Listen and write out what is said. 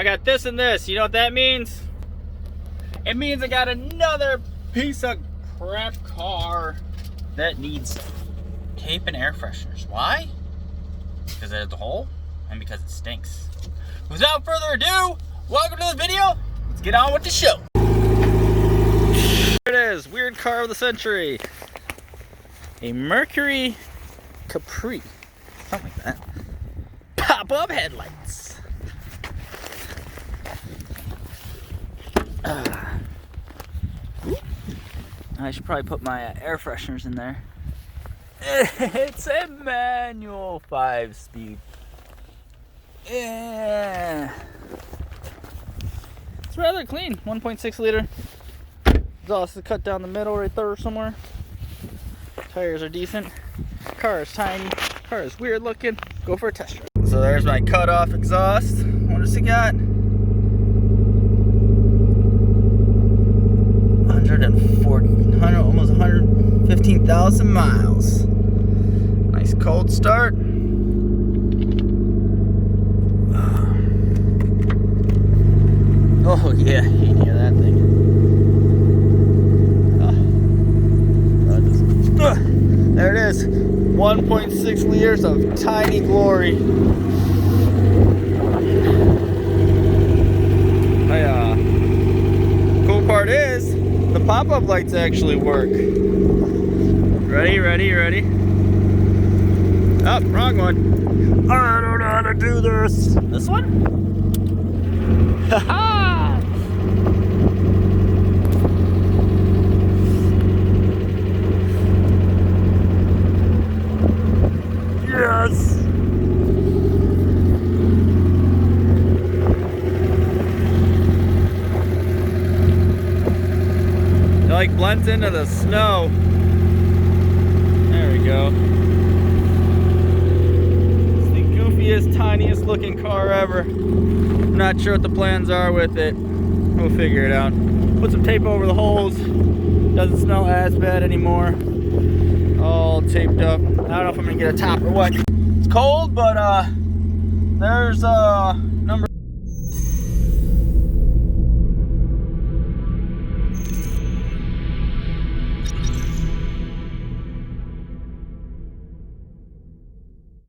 I got this and this. You know what that means? It means I got another piece of crap car that needs tape and air fresheners. Why? Because it has the hole and because it stinks. Without further ado, welcome to the video. Let's get on with the show. Here it is, weird car of the century. A Mercury Capri, something like that. Pop-up headlights. I should probably put my air fresheners in there. It's a manual 5-speed. Yeah. It's rather clean. 1.6 liter. Exhaust is cut down the middle right there somewhere. Tires are decent. Car is tiny. Car is weird looking. Go for a test drive. So there's my cut off exhaust. What does it got? 140, almost 115,000 miles. Nice cold start. Oh yeah, you hear that thing. There it is. 1.6 liters of tiny glory. Cool part is the pop-up lights actually work. Ready? Oh, wrong one. I don't know how to do this. This one? Haha! Yes! It like blends into the snow. There we go. It's the goofiest, tiniest looking car ever. I'm not sure what the plans are with it. We'll figure it out. Put some tape over the holes. Doesn't smell as bad anymore. All taped up. I don't know if I'm gonna get a top or what. It's cold, but there's number